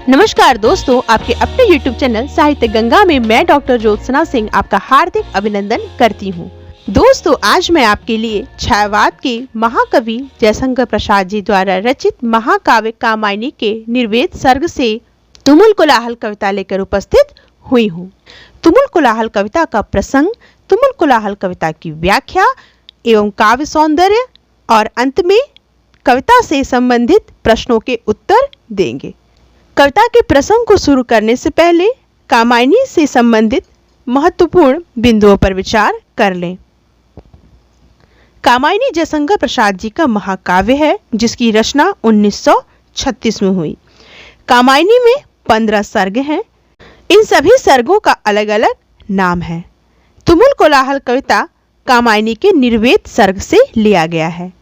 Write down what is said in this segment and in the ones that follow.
नमस्कार दोस्तों, आपके अपने YouTube चैनल साहित्य गंगा में मैं डॉक्टर ज्योत्सना सिंह आपका हार्दिक अभिनंदन करती हूँ। दोस्तों, आज मैं आपके लिए छायावाद के महाकवि जयशंकर प्रसाद जी द्वारा रचित महाकाव्य कामायनी के निर्वेद सर्ग से तुमुल कोलाहल कविता लेकर उपस्थित हुई हूँ। तुमुल कोलाहल कविता का प्रसंग, तुमुल कोलाहल कविता की व्याख्या एवं काव्य सौंदर्य और अंत में कविता से संबंधित प्रश्नों के उत्तर देंगे। कविता के प्रसंग को शुरू करने से पहले कामायनी से संबंधित महत्वपूर्ण बिंदुओं पर विचार कर लें। कामायनी जयशंकर प्रसाद जी का महाकाव्य है जिसकी रचना 1936 में हुई। कामायनी में 15 सर्ग हैं। इन सभी सर्गों का अलग अलग नाम है। तुमुल कोलाहल कविता कामायनी के निर्वेद सर्ग से लिया गया है।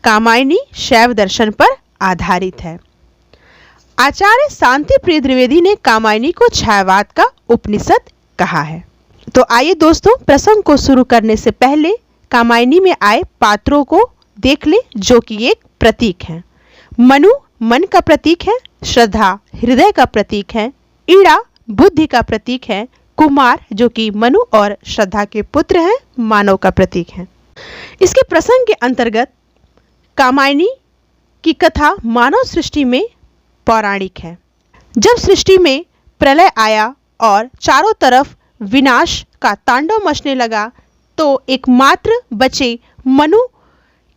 कामायनी शैव दर्शन पर आधारित है। आचार्य शांति प्रिय द्विवेदी ने कामायनी को छायावाद का उपनिषद कहा है। तो आइए दोस्तों, प्रसंग को शुरू करने से पहले कामायनी में आए पात्रों को देख ले जो कि एक प्रतीक हैं। मनु मन का प्रतीक है, श्रद्धा हृदय का प्रतीक है, ईड़ा बुद्धि का प्रतीक है, कुमार जो कि मनु और श्रद्धा के पुत्र हैं मानव का प्रतीक है। इसके प्रसंग के अंतर्गत कामायनी की कथा मानव सृष्टि में पौराणिक है। जब सृष्टि में प्रलय आया और चारों तरफ विनाश का तांडव मचने लगा तो एकमात्र बचे मनु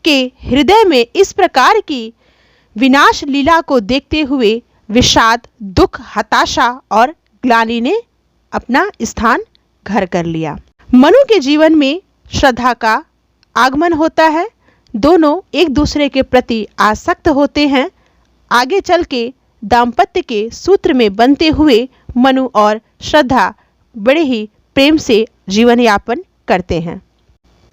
के हृदय में इस प्रकार की विनाश लीला को देखते हुए विषाद, दुख, हताशा और ग्लानि ने अपना स्थान घर कर लिया। मनु के जीवन में श्रद्धा का आगमन होता है। दोनों एक दूसरे के प्रति आसक्त होते हैं। आगे चल के दाम्पत्य के सूत्र में बनते हुए मनु और श्रद्धा बड़े ही प्रेम से जीवन यापन करते हैं।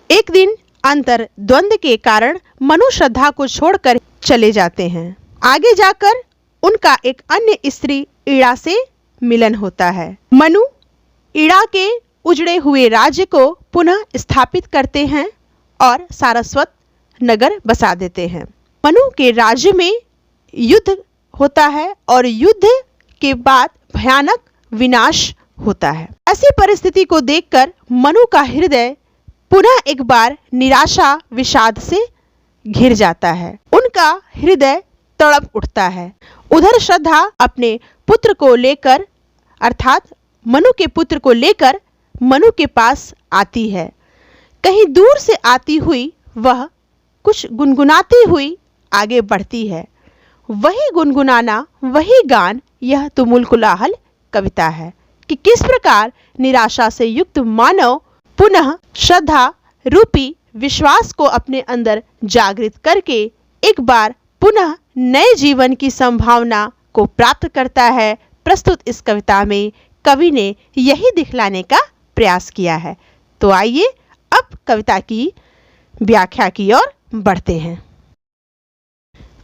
एक दिन अंतर द्वंद्व के कारण मनु श्रद्धा को छोड़कर चले जाते हैं। आगे जाकर उनका एक अन्य स्त्री ईड़ा से मिलन होता है। मनु ईड़ा के उजड़े हुए राज्य को पुनः स्थापित करते हैं और सारस्वत नगर बसा देते हैं। मनु के राज्य में युद्ध होता है और युद्ध के बाद भयानक विनाश होता है। ऐसी परिस्थिति को देखकर मनु का हृदय पुनः एक बार निराशा विषाद से घिर जाता है। उनका हृदय तड़प उठता है। उधर श्रद्धा अपने पुत्र को लेकर अर्थात मनु के पुत्र को लेकर मनु के पास आती है। कहीं दूर से आती हुई वह कुछ गुनगुनाती हुई आगे बढ़ती है। वही गुनगुनाना, वही गान, यह तुमुल कोलाहल कविता है कि किस प्रकार निराशा से युक्त मानव पुनः श्रद्धा रूपी विश्वास को अपने अंदर जागृत करके एक बार पुनः नए जीवन की संभावना को प्राप्त करता है। प्रस्तुत इस कविता में कवि ने यही दिखलाने का प्रयास किया है। तो आइए अब कविता की व्याख्या की ओर बढ़ते हैं।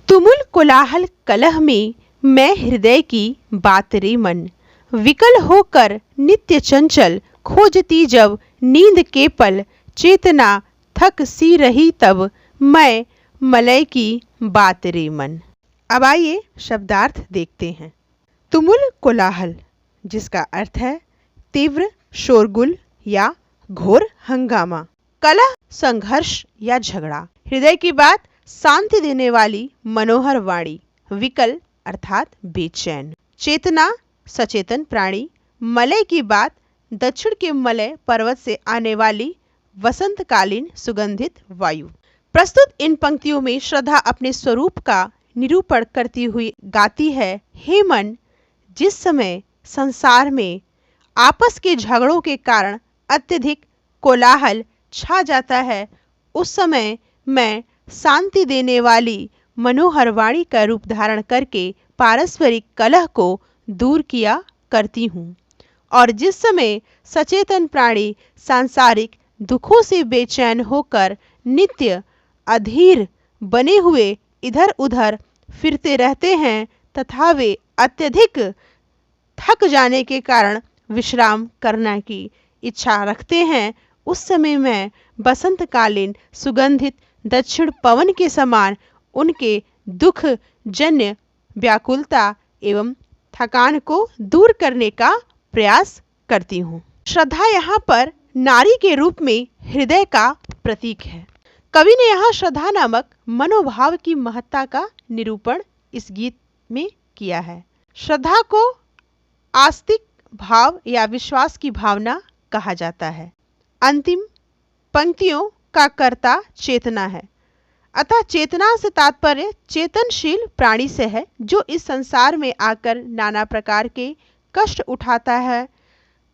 तुमुल कोलाहल कलह में मैं हृदय की बात रे मन, विकल होकर नित्य चंचल खोजती जब नींद के पल, चेतना थक सी रही तब मैं मलय की बात रे मन। अब आइए शब्दार्थ देखते हैं। तुमुल कोलाहल जिसका अर्थ है तीव्र शोरगुल या घोर हंगामा, कलह संघर्ष या झगड़ा, हृदय की बात शांति देने वाली मनोहर वाणी, विकल अर्थात बेचैन, चेतना सचेतन प्राणी, मलय की बात दक्षिण के मलय पर्वत से आने वाली वसंतकालीन सुगंधित वायु। प्रस्तुत इन पंक्तियों में श्रद्धा अपने स्वरूप का निरूपण करती हुई गाती है, हे मन, जिस समय संसार में आपस के झगड़ों के कारण अत्यधिक कोलाहल छा जाता है, उस समय मैं शांति देने वाली मनोहर वाणी का रूप धारण करके पारस्परिक कलह को दूर किया करती हूँ। और जिस समय सचेतन प्राणी सांसारिक दुखों से बेचैन होकर नित्य अधीर बने हुए इधर उधर फिरते रहते हैं तथा वे अत्यधिक थक जाने के कारण विश्राम करने की इच्छा रखते हैं, उस समय मैं बसंतकालीन सुगंधित दक्षिण पवन के समान उनके दुख जन्य व्याकुलता एवं थकान को दूर करने का प्रयास करती हूँ। श्रद्धा यहाँ पर नारी के रूप में हृदय का प्रतीक है। कवि ने यहाँ श्रद्धा नामक मनोभाव की महत्ता का निरूपण इस गीत में किया है। श्रद्धा को आस्तिक भाव या विश्वास की भावना कहा जाता है। अंतिम पंक्तियों का कर्ता चेतना है, अतः चेतना से तात्पर्य चेतनशील प्राणी से है, जो इस संसार में आकर नाना प्रकार के कष्ट उठाता है,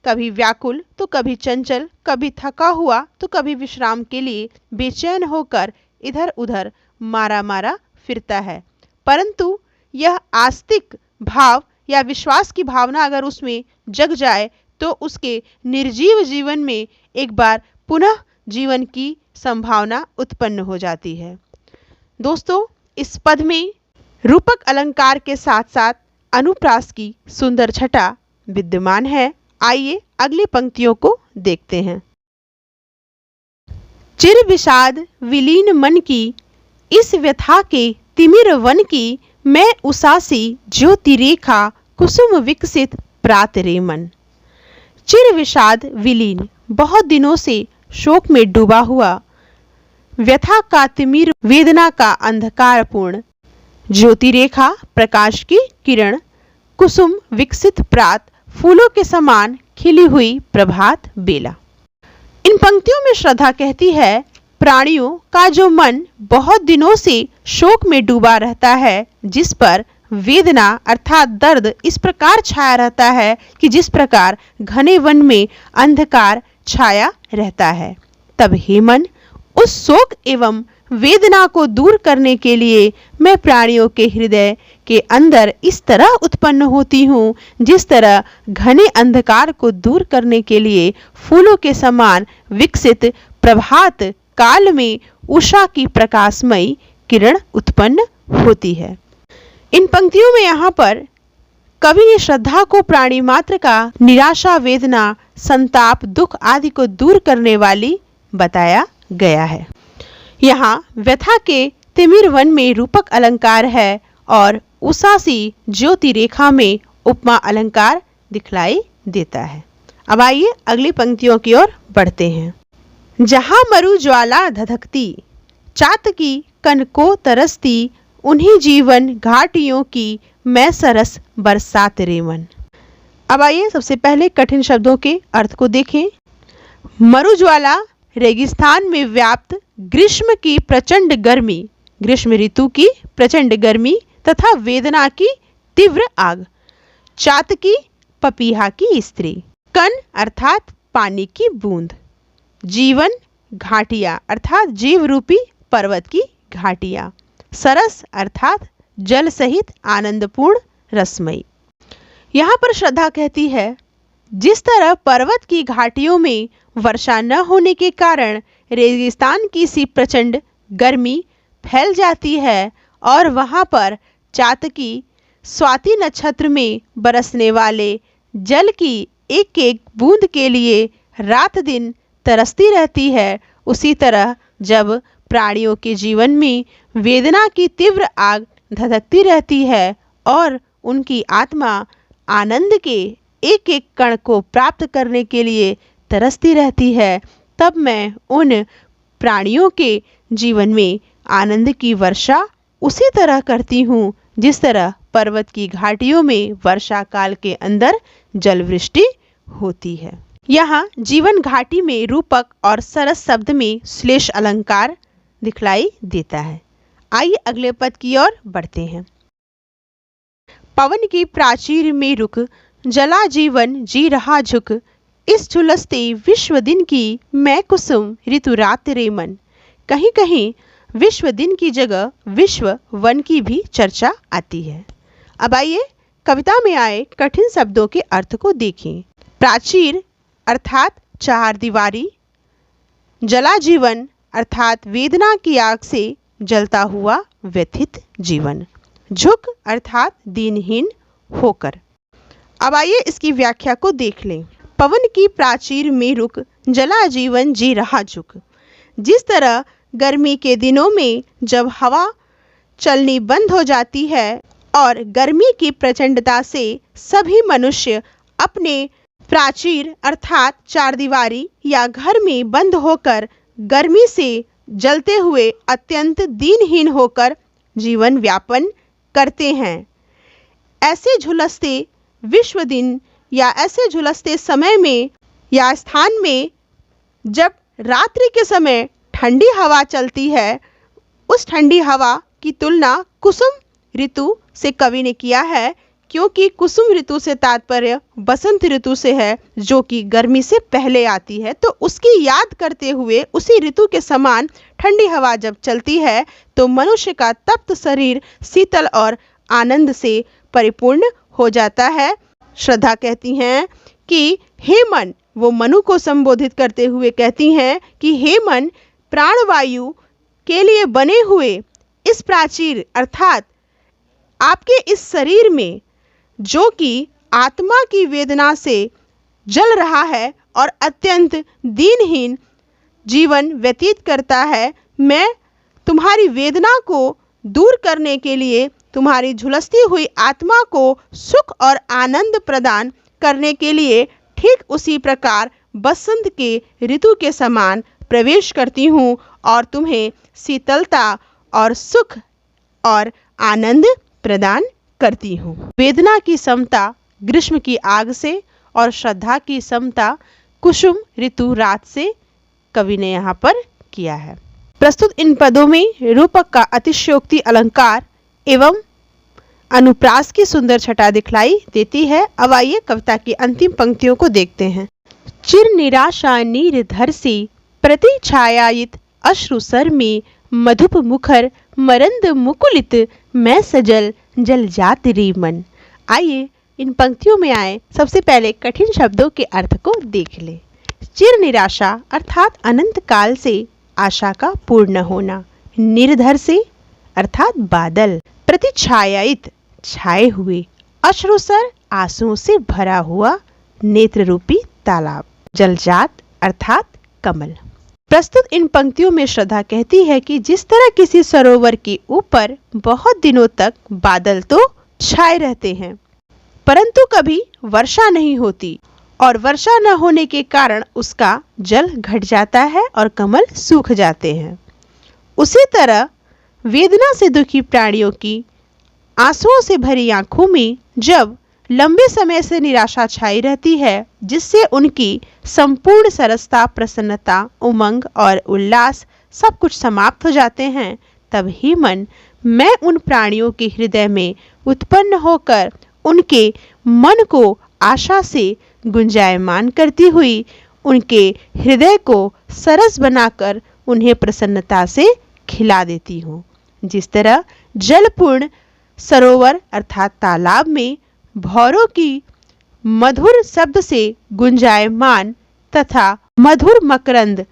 कभी व्याकुल तो कभी चंचल, कभी थका हुआ तो कभी विश्राम के लिए बेचैन होकर इधर उधर मारा मारा फिरता है। परंतु यह आस्तिक भाव या विश्वास की भावना अगर उसमें जग जाए तो उसके निर्जीव जीवन में एक बार पुनः जीवन की संभावना उत्पन्न हो जाती है। दोस्तों, इस पद में रूपक अलंकार के साथ साथ अनुप्रास की सुंदर छटा विद्यमान है। आइए अगली पंक्तियों को देखते हैं। चिर विषाद विलीन मन की, इस व्यथा के तिमिर वन की, मैं उसासी ज्योति रेखा कुसुम विकसित प्रात रे मन। चिर विषाद विलीन, बहुत दिनों से शोक में डूबा हुआ, व्यथा का तिमिर वेदना का अंधकारपूर्ण, ज्योति रेखा प्रकाश की किरण, कुसुम विकसित प्रात फूलों के समान खिली हुई प्रभात बेला। इन पंक्तियों में श्रद्धा कहती है, प्राणियों का जो मन बहुत दिनों से शोक में डूबा रहता है, जिस पर वेदना अर्थात दर्द इस प्रकार छाया रहता है कि जिस प्रकार घने वन में अंधकार छाया रहता है, तब हे मन, उस शोक एवं वेदना को दूर करने के लिए मैं प्राणियों के हृदय के अंदर इस तरह उत्पन्न होती हूँ, जिस तरह घने अंधकार को दूर करने के लिए फूलों के समान विकसित प्रभात काल में उषा की प्रकाशमयी किरण उत्पन्न होती है। इन पंक्तियों में यहाँ पर कवि ने श्रद्धा को प्राणी मात्र का निराशा, वेदना, संताप, दुख आदि को दूर करने वाली बताया गया है। यहाँ व्यथा के तिमिर वन में रूपक अलंकार है और उषासी ज्योति रेखा में उपमा अलंकार दिखलाई देता है। अब आइए अगली पंक्तियों की ओर बढ़ते हैं। जहाँ मरु ज्वाला धधकती, चातकी कन को तरसती, उन्हीं जीवन घाटियों की मैं सरस बरसात रे मन। अब आइए सबसे पहले कठिन शब्दों के अर्थ को देखें। मरु ज्वाला रेगिस्तान में व्याप्त ग्रीष्म की प्रचंड गर्मी, ग्रीष्म ऋतु की प्रचंड गर्मी तथा वेदना की तीव्र आग। चातकी पपीहा की स्त्री। कन अर्थात पानी की बूंद। जीवन घाटियां अर्थात जीव रूपी पर्वत की घाटियां। सरस अर्थात जल सहित आनंदपूर्ण रसमयी। यहाँ पर श्रद्धा कहती है, जिस तरह पर्वत की घाटियों में वर्षा न होने के कारण रेगिस्तान की सी प्रचंड गर्मी फैल जाती है और वहाँ पर चातकी स्वाति नक्षत्र में बरसने वाले जल की एक एक बूंद के लिए रात दिन तरसती रहती है, उसी तरह जब प्राणियों के जीवन में वेदना की तीव्र आग धधकती रहती है और उनकी आत्मा आनंद के एक एक कण को प्राप्त करने के लिए तरसती रहती है, तब मैं उन प्राणियों के जीवन में आनंद की वर्षा उसी तरह करती हूँ जिस तरह पर्वत की घाटियों में वर्षा काल के अंदर जलवृष्टि होती है। यहाँ जीवन घाटी में रूपक और सरस शब्द में श्लेष अलंकार दिखलाई देता है। आइए अगले पद की ओर बढ़ते हैं। पवन की प्राचीर में रुक, जला जीवन जी रहा झुक, इस झुलसते विश्व दिन की मैं कुसुम ऋतु रात रे मन। कहीं कहीं विश्व दिन की जगह विश्व वन की भी चर्चा आती है। अब आइए कविता में आए कठिन शब्दों के अर्थ को देखें। प्राचीर अर्थात चार दीवारी। जला जीवन अर्थात वेदना की आग से जलता हुआ व्यथित जीवन। झुक अर्थात दीनहीन होकर। अब आइए इसकी व्याख्या को देख लें। पवन की प्राचीर में रुक, जला जीवन जी रहा झुक। जिस तरह गर्मी के दिनों में जब हवा चलनी बंद हो जाती है और गर्मी की प्रचंडता से सभी मनुष्य अपने प्राचीर अर्थात चारदीवारी या घर में बंद होकर गर्मी से जलते हुए अत्यंत दीनहीन होकर जीवन यापन करते हैं। ऐसे झुलसते विश्व दिन या ऐसे झुलसते समय में या स्थान में जब रात्रि के समय ठंडी हवा चलती है, उस ठंडी हवा की तुलना कुसुम ऋतु से कवि ने किया है, क्योंकि कुसुम ऋतु से तात्पर्य बसंत ऋतु से है, जो कि गर्मी से पहले आती है। तो उसकी याद करते हुए उसी ऋतु के समान ठंडी हवा जब चलती है तो मनुष्य का तप्त शरीर शीतल और आनंद से परिपूर्ण हो जाता है। श्रद्धा कहती हैं कि हे मन, वो मनु को संबोधित करते हुए कहती हैं कि हे मन, प्राणवायु के लिए बने हुए इस प्राचीर अर्थात आपके इस शरीर में, जो कि आत्मा की वेदना से जल रहा है और अत्यंत दीनहीन जीवन व्यतीत करता है, मैं तुम्हारी वेदना को दूर करने के लिए, तुम्हारी झुलसती हुई आत्मा को सुख और आनंद प्रदान करने के लिए ठीक उसी प्रकार बसंत के ऋतु के समान प्रवेश करती हूँ और तुम्हें शीतलता और सुख और आनंद प्रदान करती हूँ। वेदना की समता ग्रीष्म की आग से और श्रद्धा की समता कुसुम ऋतु रात से कवि ने यहाँ पर किया है। प्रस्तुत इन पदों में रूपक का अतिशयोक्ति अलंकार एवं अनुप्रास की सुंदर छटा दिखलाई देती है। अब आइए कविता की अंतिम पंक्तियों को देखते हैं। चिर निराशा नीरधर से प्रति छायायित अश्रुसर में मधुप मुखर मरंद मुकुलित मैं सजल जल जात रे मन। आइए इन पंक्तियों में आए सबसे पहले कठिन शब्दों के अर्थ को देख ले। चिर निराशा अर्थात अनंत काल से आशा का पूर्ण होना, निर्धर से अर्थात बादल, प्रतिछायायित छाए हुए, अश्रुसर आंसुओं से भरा हुआ नेत्र रूपी तालाब, जलजात अर्थात कमल। प्रस्तुत इन पंक्तियों में श्रद्धा कहती है कि जिस तरह किसी सरोवर के ऊपर बहुत दिनों तक बादल तो छाए रहते हैं परंतु कभी वर्षा नहीं होती और वर्षा न होने के कारण उसका जल घट जाता है और कमल सूख जाते हैं, उसी तरह वेदना से दुखी प्राणियों की आंसुओं से भरी आंखों में जब लंबे समय से निराशा छाई रहती है, जिससे उनकी संपूर्ण सरसता, प्रसन्नता, उमंग और उल्लास सब कुछ समाप्त हो जाते हैं, तब ही मन मैं उन प्राणियों के हृदय में उत्पन्न होकर उनके मन को आशा से गुंजायमान करती हुई उनके हृदय को सरस बनाकर उन्हें प्रसन्नता से खिला देती हूँ। जिस तरह जलपूर्ण सरोवर अर्थात तालाब में भौरों की मधुर शब्द से गुंजायमान तथा मधुर मकरंद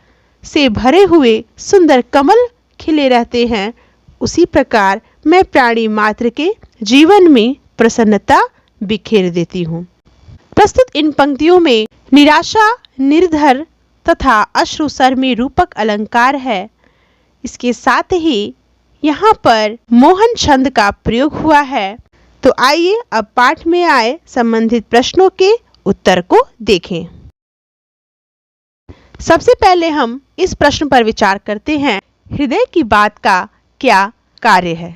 से भरे हुए सुंदर कमल खिले रहते हैं, उसी प्रकार मैं प्राणी मात्र के जीवन में प्रसन्नता बिखेर देती हूँ। प्रस्तुत इन पंक्तियों में निराशा, निर्धर तथा अश्रुसर में रूपक अलंकार है। इसके साथ ही यहाँ पर मोहन छंद का प्रयोग हुआ है। तो आइए अब पाठ में आए संबंधित प्रश्नों के उत्तर को देखें। सबसे पहले हम इस प्रश्न पर विचार करते हैं, हृदय की बात का क्या कार्य है।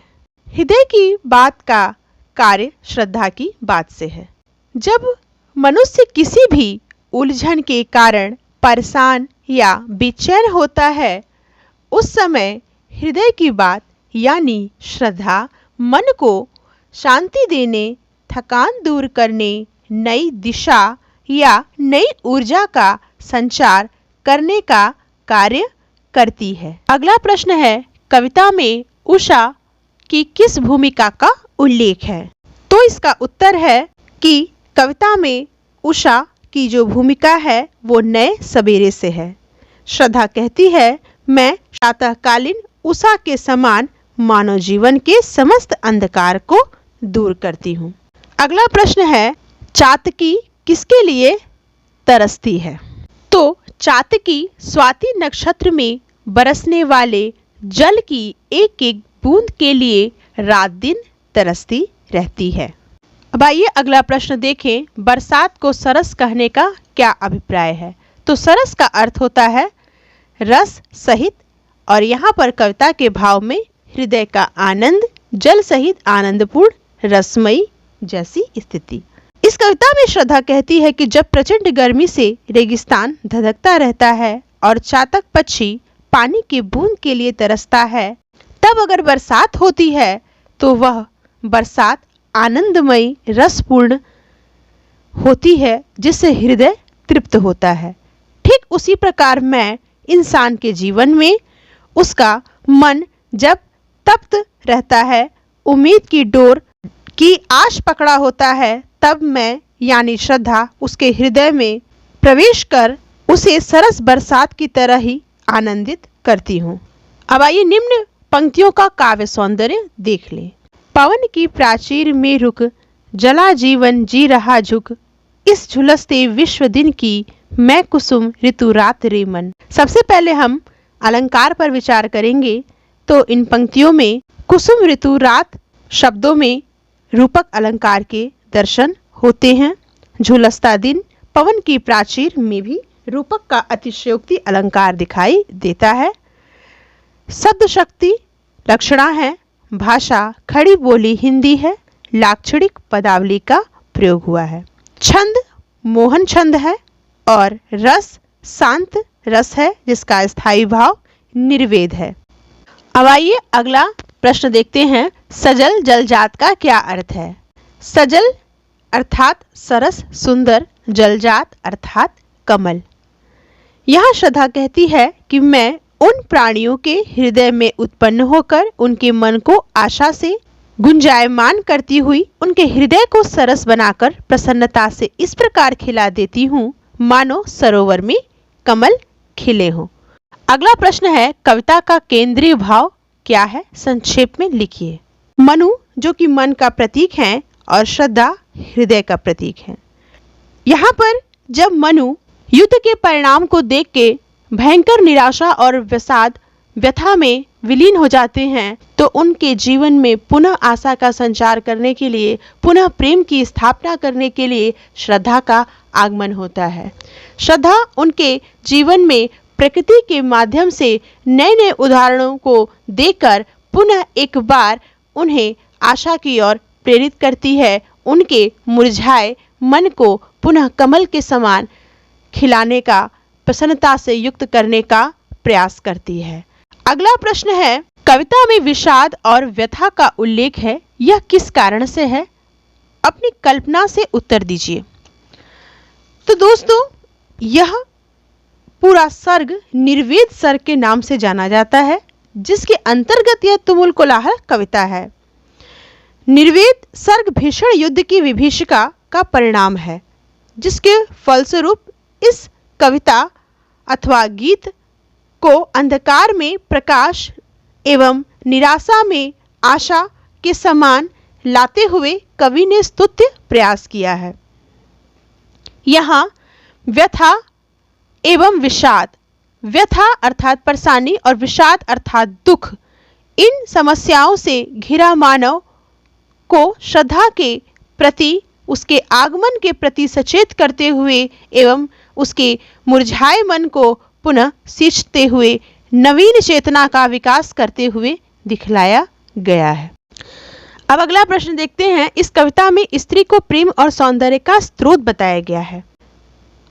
हृदय की बात का कार्य श्रद्धा की बात से है। जब मनुष्य किसी भी उलझन के कारण परेशान या बेचैन होता है, उस समय हृदय की बात यानी श्रद्धा मन को शांति देने, थकान दूर करने, नई दिशा या नई ऊर्जा का संचार करने का कार्य करती है। अगला प्रश्न है, कविता में उषा की किस भूमिका का उल्लेख है। तो इसका उत्तर है कि कविता में उषा की जो भूमिका है वो नए सवेरे से है। श्रद्धा कहती है, मैं प्रातःकालीन उषा के समान मानव जीवन के समस्त अंधकार को दूर करती हूँ। अगला प्रश्न है, चातकी किसके लिए तरसती है। तो चातकी स्वाति नक्षत्र में बरसने वाले जल की एक एक बूंद के लिए रात दिन तरसती रहती है। अब आइए अगला प्रश्न देखें। बरसात को सरस कहने का क्या अभिप्राय है? तो सरस का अर्थ होता है रस सहित, और यहाँ पर कविता के भाव में हृदय का आनंद, जल सहित आनंदपूर्ण, रसमयी जैसी स्थिति। इस कविता में श्रद्धा कहती है कि जब प्रचंड गर्मी से रेगिस्तान धधकता रहता है और चातक पक्षी पानी की बूंद के लिए तरसता है, तब अगर बरसात होती है तो वह बरसात आनंदमयी रसपूर्ण होती है, जिससे हृदय तृप्त होता है। ठीक उसी प्रकार मैं इंसान के जीवन में उसका मन जब तप्त रहता है, उम्मीद की डोर की आश पकड़ा होता है, तब मैं यानी श्रद्धा उसके हृदय में प्रवेश कर उसे सरस बरसात की तरह ही आनंदित करती हूँ। अब आइए निम्न पंक्तियों का काव्य सौंदर्य देख लें। पवन की प्राचीर में रुक, जला जीवन जी रहा झुक, इस झुलसते विश्व दिन की मैं कुसुम ऋतु रात रे मन। सबसे पहले हम अलंकार पर विचार करेंगे तो इन पंक्तियों में कुसुम ऋतु रात शब्दों में रूपक अलंकार के दर्शन होते हैं। झुलसता दिन, पवन की प्राचीर में भी रूपक का अतिशयोक्ति अलंकार दिखाई देता है। शब्द शक्ति लक्षणा है, भाषा खड़ी बोली हिंदी है, लाक्षणिक पदावली का प्रयोग हुआ है। छंद मोहन छंद है और रस शांत रस है, जिसका स्थायी भाव निर्वेद है। अब आइए अगला प्रश्न देखते हैं। सजल जलजात का क्या अर्थ है? सजल अर्थात सरस सुंदर, जलजात अर्थात कमल। यहाँ श्रद्धा कहती है कि मैं उन प्राणियों के हृदय में उत्पन्न होकर उनके मन को आशा से गुंजायमान करती हुई उनके हृदय को सरस बनाकर प्रसन्नता से इस प्रकार खिला देती हूँ मानो सरोवर में कमल खिले हों। अगला प्रश्न है, कविता का केंद्रीय भाव क्या है? संक्षेप में लिखिए। मनु जो कि मन का प्रतीक है और श्रद्धा हृदय का प्रतीक है। यहाँ पर जब मनु युद्ध के परिणाम को देख के भयंकर निराशा और विषाद व्यथा में विलीन हो जाते हैं, तो उनके जीवन में पुनः आशा का संचार करने के लिए, पुनः प्रेम की स्थापना करने के लिए श्रद्धा का आगमन होता है। श्रद्धा उनके जीवन में प्रकृति के माध्यम से नए नए उदाहरणों को देकर पुनः एक बार उन्हें आशा की ओर प्रेरित करती है, उनके मुरझाए मन को पुनः कमल के समान खिलाने का, प्रसन्नता से युक्त करने का प्रयास करती है। अगला प्रश्न है, कविता में विषाद और व्यथा का उल्लेख है, यह किस कारण से है? अपनी कल्पना से उत्तर दीजिए। तो दोस्तों, यह पूरा सर्ग निर्वेद सर्ग के नाम से जाना जाता है, जिसके अंतर्गत यह तुमुल कोलाहल कविता है। निर्वेद सर्ग भीषण युद्ध की विभीषिका का परिणाम है, जिसके फलस्वरूप इस कविता अथवा गीत को अंधकार में प्रकाश एवं निराशा में आशा के समान लाते हुए कवि ने स्तुत्य प्रयास किया है। यहाँ व्यथा एवं विषाद, व्यथा अर्थात परेशानी और विषाद अर्थात दुख, इन समस्याओं से घिरा मानव को श्रद्धा के प्रति, उसके आगमन के प्रति सचेत करते हुए एवं उसके मुरझाए मन को पुनः सींचते हुए नवीन चेतना का विकास करते हुए दिखलाया गया है। अब अगला प्रश्न देखते हैं। इस कविता में स्त्री को प्रेम और सौंदर्य का स्रोत बताया गया है।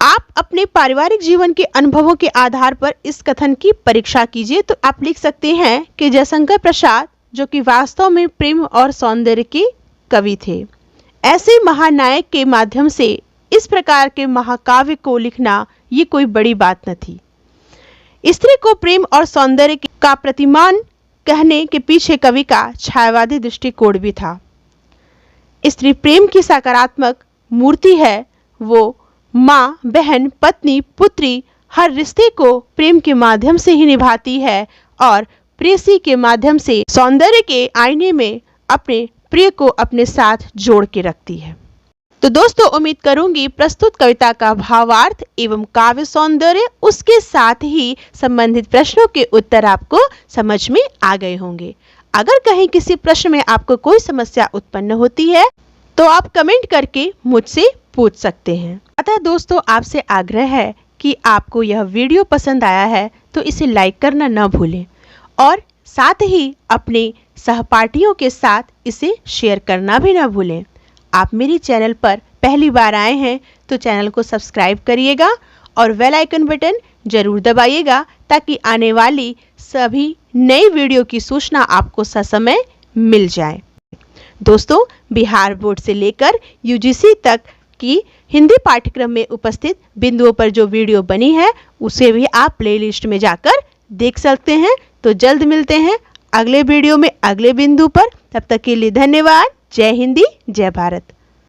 आप अपने पारिवारिक जीवन के अनुभवों के आधार पर इस कथन की परीक्षा कीजिए। तो आप लिख सकते हैं कि जयशंकर प्रसाद जो कि वास्तव में प्रेम और सौंदर्य के कवि थे, ऐसे महानायक के माध्यम से इस प्रकार के महाकाव्य को लिखना ये कोई बड़ी बात न थी। स्त्री को प्रेम और सौंदर्य का प्रतिमान कहने के पीछे कवि का छायावादी दृष्टिकोण भी था। स्त्री प्रेम की सकारात्मक मूर्ति है। वो माँ, बहन, पत्नी, पुत्री हर रिश्ते को प्रेम के माध्यम से ही निभाती है और प्रेयसी के माध्यम से सौंदर्य के आईने में अपने प्रिय को अपने साथ जोड़ के रखती है। तो दोस्तों, उम्मीद करूंगी प्रस्तुत कविता का भावार्थ एवं काव्य सौंदर्य, उसके साथ ही संबंधित प्रश्नों के उत्तर आपको समझ में आ गए होंगे। अगर कहीं किसी प्रश्न में आपको कोई समस्या उत्पन्न होती है तो आप कमेंट करके मुझसे पूछ सकते हैं। अतः दोस्तों, आपसे आग्रह है कि आपको यह वीडियो पसंद आया है तो इसे लाइक करना न भूलें और साथ ही अपने सहपाठियों के साथ इसे शेयर करना भी न भूलें। आप मेरी चैनल पर पहली बार आए हैं तो चैनल को सब्सक्राइब करिएगा और बेल आइकन बटन जरूर दबाइएगा ताकि आने वाली सभी नई वीडियो की सूचना आपको ससमय मिल जाए। दोस्तों, बिहार बोर्ड से लेकर यूजीसी तक की हिंदी पाठ्यक्रम में उपस्थित बिंदुओं पर जो वीडियो बनी है उसे भी आप प्लेलिस्ट में जाकर देख सकते हैं। तो जल्द मिलते हैं अगले वीडियो में अगले बिंदु पर। तब तक के लिए धन्यवाद। जय हिंदी, जय भारत।